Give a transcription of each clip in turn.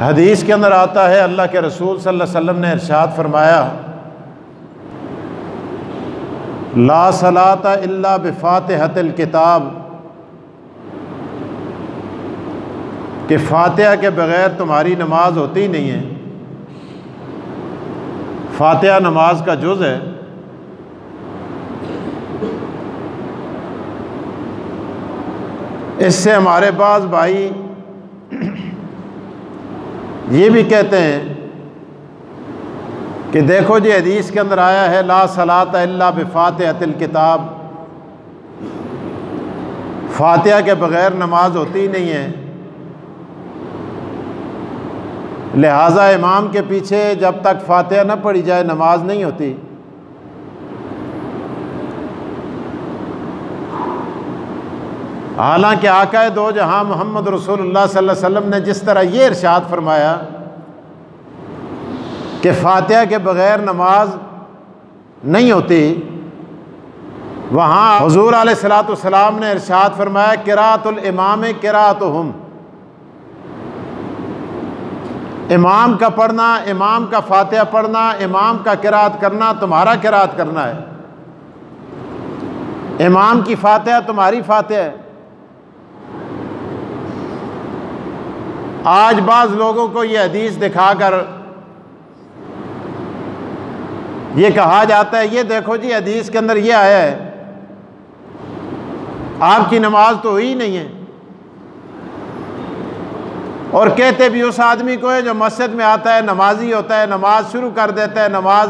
हदीस के अंदर आता है, अल्लाह के रसूल सल्लल्लाहु अलैहि वसल्लम ने इरशाद फरमाया, ला सलाता इल्ला बिफातिहतिल किताब, कि फातिहा के बग़ैर तुम्हारी नमाज होती ही नहीं है। फातिहा नमाज का जुज़ है। इससे हमारे पास भाई ये भी कहते हैं कि देखो जी हदीस के अंदर आया है, ला सलाता इल्ला बिफातिहतिल किताब, फातिहा के बग़ैर नमाज होती ही नहीं है। लिहाजा इमाम के पीछे जब तक फातिहा न पढ़ी जाए नमाज नहीं होती। हालांकि आक़ाए दो जहां मोहम्मद रसूलुल्लाह सल्लल्लाहु अलैहि वसल्लम ने जिस तरह ये इरशाद फरमाया कि फातिहा के बग़ैर नमाज नहीं होती, वहाँ हुज़ूर अलैहिस्सलातु वस्सलाम ने इरशाद फरमाया, क़िराअतुल इमाम क़िराअतुहुम, इमाम का पढ़ना, इमाम का फातिहा पढ़ना, इमाम का क़िराअत करना तुम्हारा क़िराअत करना है। इमाम की फातिहा तुम्हारी फातिहा है। आज बाज़ लोगों को ये हदीस दिखाकर ये कहा जाता है, ये देखो जी हदीस के अंदर ये आया है, आपकी नमाज तो हुई नहीं है। और कहते भी उस आदमी को है जो मस्जिद में आता है, नमाजी होता है, नमाज शुरू कर देता है, नमाज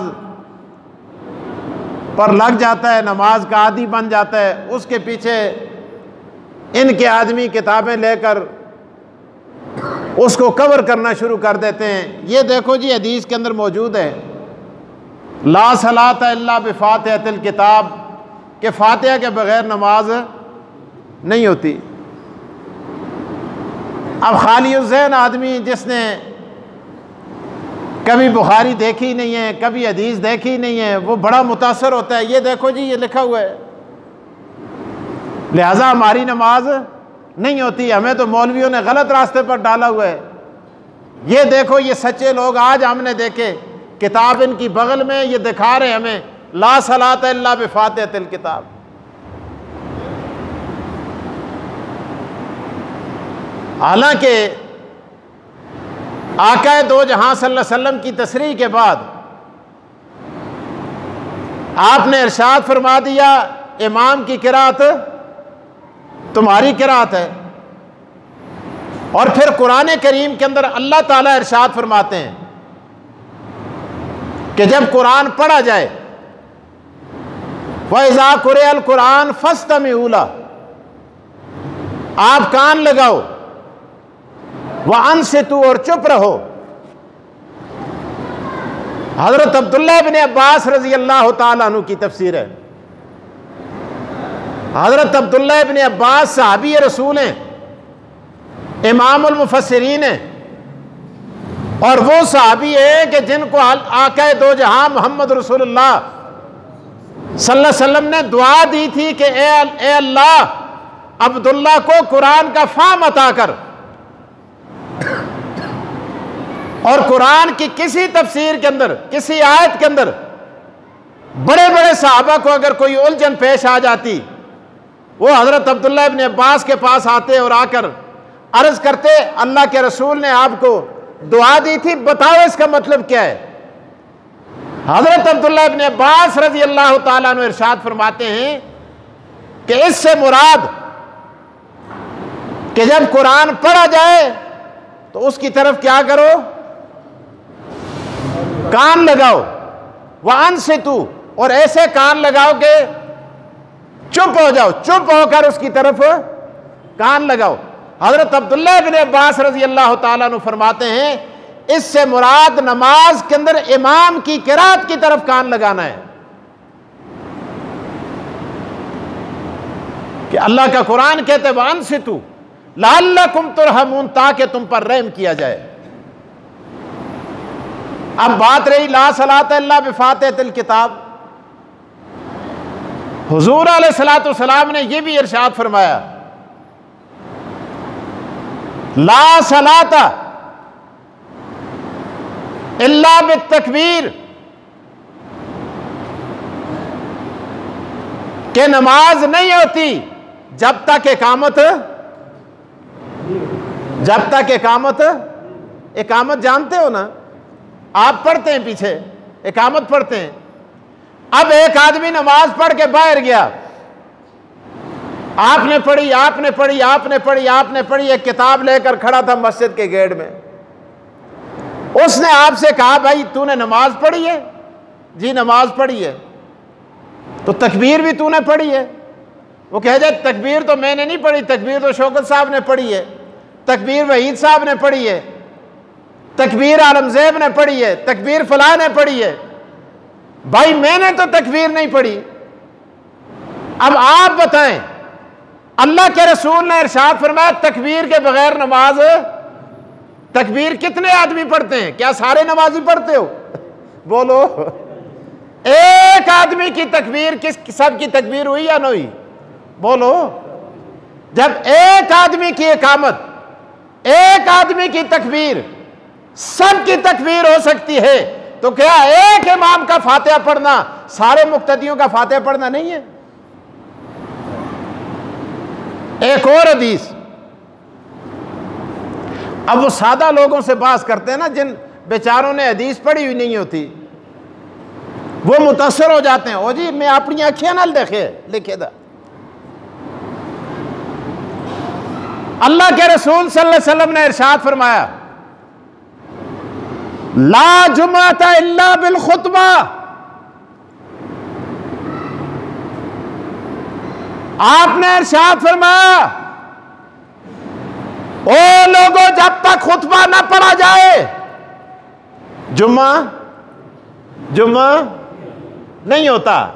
पर लग जाता है, नमाज का आदी बन जाता है, उसके पीछे इनके आदमी किताबें लेकर उसको कवर करना शुरू कर देते हैं। ये देखो जी हदीस के अंदर मौजूद है, ला सलाता इल्ला बिफातिहतिल किताब, के फातिहा के बग़ैर नमाज नहीं होती। अब खालिउज़्ज़हन आदमी जिसने कभी बुखारी देखी नहीं है, कभी हदीस देखी नहीं है, वो बड़ा मुतासर होता है, ये देखो जी ये लिखा हुआ है, लिहाजा हमारी नमाज नहीं होती, हमें तो मौलवियों ने गलत रास्ते पर डाला हुआ है। ये देखो ये सच्चे लोग आज हमने देखे, किताब इनकी बगल में, ये दिखा रहे हमें, ला सलाता इल्ला बिफातिहतिल किताब। हालांकि आक़ाए दो जहां सल्लल्लाहु अलैहि वसल्लम की तशरीह के बाद आपने इरशाद फरमा दिया, इमाम की क़िराअत तुम्हारी क़िराअत है। और फिर कुरान करीम के अंदर अल्लाह ताला इरशाद फरमाते हैं कि जब कुरान पढ़ा जाए, वइज़ा कुरिअल कुरान फस्तमिऊ लह, आप कान लगाओ, व अनसितू, और चुप रहो। हज़रत अब्दुल्लाह इब्न अब्बास रज़ी अल्लाह ताला अन्हु की तफसीर है। हज़रत अब्दुल्लाह इब्न अब्बास सहाबी रसूल हैं, इमामुल मुफस्सिरीन हैं, और वो सहाबी है कि जिनको आक़ाए दो जहां मोहम्मद रसूलुल्लाह सल्लल्लाहु अलैहि वसल्लम ने दुआ दी थी कि ए अल्लाह, अब्दुल्लाह को कुरान का फ़ाहम अता कर। और कुरान की किसी तफसीर के अंदर, किसी आयत के अंदर बड़े बड़े सहाबा को अगर कोई उलझन पेश आ जाती, वो हज़रत अब्दुल्लाह इब्न अब्बास के पास आते और आकर अर्ज करते, अल्लाह के रसूल ने आपको दुआ दी थी, बताओ इसका मतलब क्या है। हज़रत अब्दुल्लाह इब्न अब्बास रज़ी अल्लाह ताला अन्हु इरशाद फरमाते हैं कि इससे मुराद कि जब कुरान पढ़ा जाए तो उसकी तरफ क्या करो, कान लगाओ, वह अनसितू, और ऐसे कान लगाओ कि चुप हो जाओ, चुप होकर उसकी तरफ कान लगाओ। हज़रत अब्दुल्लाह इब्न अब्बास रज़ी अल्लाह ताला अन्हु फरमाते हैं, इससे मुराद नमाज के अंदर इमाम की क़िराअत की तरफ कान लगाना है कि अल्लाह का कुरान कहते व अनसितू लअल्लकुम तुरहमून, ताकि तुम पर रहम किया जाए। अब बात रही ला सलाता इल्ला बिफातिहतिल किताब। हुजूर अलैहिस्सलातु वस्सलाम ने यह भी इरशाद फरमाया, ला सलाता इल्ला बित्तकबीर, कि नमाज नहीं होती जब तक इकामत जानते हो ना, आप पढ़ते हैं, पीछे इकामत पढ़ते हैं। अब एक आदमी नमाज पढ़ के बाहर गया, आपने पढ़ी, एक किताब लेकर खड़ा था मस्जिद के गेट में। उसने आपसे कहा, भाई तूने नमाज पढ़ी है? जी नमाज पढ़ी है। तो तकबीर भी तूने पढ़ी है? वो कह जाए, तकबीर तो मैंने नहीं पढ़ी, तकबीर तो शौकत साहब ने पढ़ी है, तकबीर वहीद साहब ने पढ़ी है, तकबीर आलमज़ेब ने पढ़ी है, तकबीर फलां ने पढ़ी है। भाई मैंने तो तकबीर नहीं पढ़ी। अब आप बताएं, अल्लाह के रसूल ने इरशाद फरमाया तकबीर के बगैर नमाज, तकबीर कितने आदमी पढ़ते हैं? क्या सारे नमाजी पढ़ते हो? बोलो, एक आदमी की तकबीर सब की तकबीर हुई या नहीं? बोलो। जब एक आदमी की इकामत, एक आदमी की तकबीर, सब की तकबीर हो सकती है, तो क्या एक इमाम का फातिहा पढ़ना सारे मुक्तदियों का फातिहा पढ़ना नहीं है? एक और हदीस, अब वो सादा लोगों से बात करते हैं ना, जिन बेचारों ने हदीस पढ़ी हुई नहीं होती, वो मुतासर हो जाते हैं। ओ जी मैं अपनी आंखें ना देखे लिखे दा। अल्लाह के रसूल सल्लल्लाहु अलैहि वसल्लम ने इरशाद फरमाया, ला जुमाता इल्ला बिल खुतबा। आपने इरशाद फरमाया, ओ लोगों जब तक खुतबा ना पढ़ा जाए, जुम्मा नहीं होता।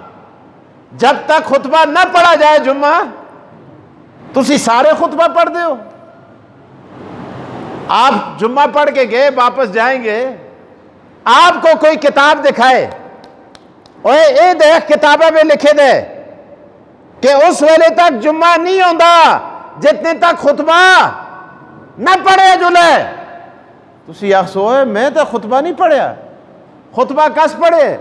जब तक खुतबा ना पढ़ा जाए जुम्मा, तुसी सारे खुतबा पढ़ दे हो। आप जुम्मा पढ़ के गए, वापस जाएंगे, आपको कोई किताब दिखाए, ओए ये देख किताबें में लिखे दे कि उस वेले तक जुम्मा नहीं होता जितने तक खुतबा न पढ़े जुले। तुसी आखो मैं तो खुतबा नहीं पढ़िया। खुतबा कस पढ़े?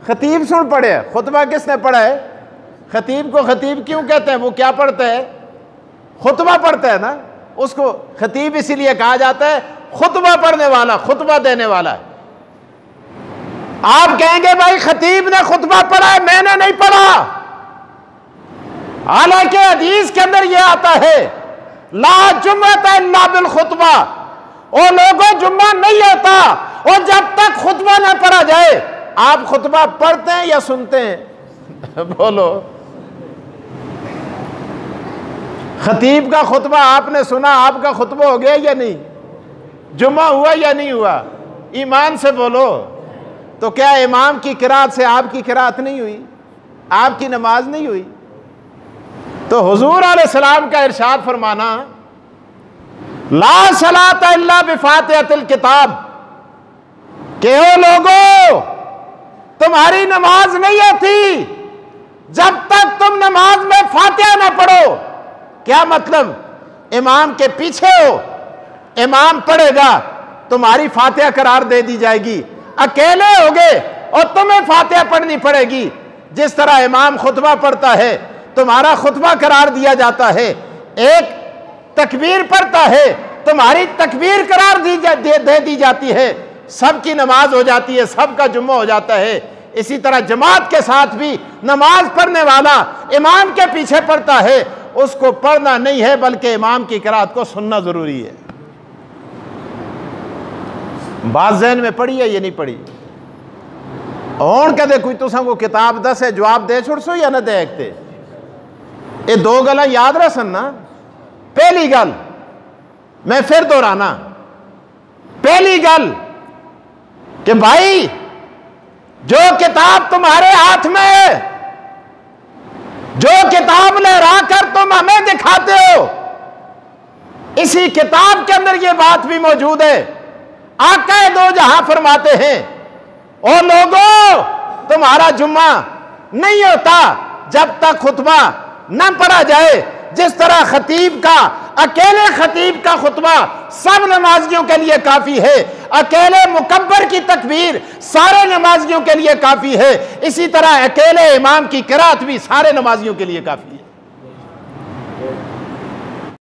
खतीब सुन पढ़े। खुतबा किसने पढ़ा है? खतीब को खतीब क्यों कहते हैं? वो क्या पढ़ता है? खुतबा पढ़ता है ना। उसको खतीब इसीलिए कहा जाता है, खुतबा पढ़ने वाला, खुतबा देने वाला। आप कहेंगे भाई खतीब ने खुतबा पढ़ा है, मैंने नहीं पढ़ा। हालांकि हदीस के अंदर यह आता है, ला जुम्मता इल्ला बिल खुतबा। और लोगों जुम्मा नहीं होता और जब तक खुतबा ना पढ़ा जाए। आप खुतबा पढ़ते हैं या सुनते हैं? बोलो। खतीब का खुतबा आपने सुना, आपका खुतबा हो गया या नहीं? जुम्मा हुआ या नहीं हुआ? ईमान से बोलो। तो क्या इमाम की किरात से आपकी किरात नहीं हुई? आपकी नमाज नहीं हुई? तो हुजूर अलैहिस्सलाम का इरशाद फरमाना, ला सलाता इल्ला बिफातिहतिल किताब, के हो लोगों तुम्हारी नमाज नहीं होती जब तक तुम नमाज में फातिहा ना पढ़ो। क्या मतलब? इमाम के पीछे हो, इमाम पढ़ेगा, तुम्हारी फातिहा करार दे दी जाएगी। अकेले होगे और तुम्हें फातिहा पढ़नी पड़ेगी। जिस तरह इमाम खुतबा पढ़ता है, तुम्हारा खुतबा करार दिया जाता है। एक तकबीर पढ़ता है, तुम्हारी तकबीर करार दे दी जाती है। सबकी नमाज हो जाती है, सबका जुम्मा हो जाता है। इसी तरह जमात के साथ भी नमाज पढ़ने वाला इमाम के पीछे पढ़ता है, उसको पढ़ना नहीं है बल्कि इमाम की किरात को सुनना जरूरी है। बात ज़हन में पढ़ी है ये नहीं पढ़ी? और कदे कोई तुसा को किताब दस है जवाब दे छुड़सो या न देखते? ये दो गल्लां याद रसन ना। पहली गल मैं फिर दोहराना, पहली गल कि भाई जो किताब तुम्हारे हाथ में है, जो किताब लहरा कर तुम हमें दिखाते हो, इसी किताब के अंदर यह बात भी मौजूद है। आका दो जहां फरमाते हैं, ओ लोगों तुम्हारा जुम्मा नहीं होता जब तक खुतबा न पढ़ा जाए। जिस तरह खतीब का अकेले खतीब का खुतबा सब नमाजियों के लिए काफी है, अकेले मुकब्बर की तकबीर सारे नमाजियों के लिए काफी है, इसी तरह अकेले इमाम की किरात भी सारे नमाजियों के लिए काफी है।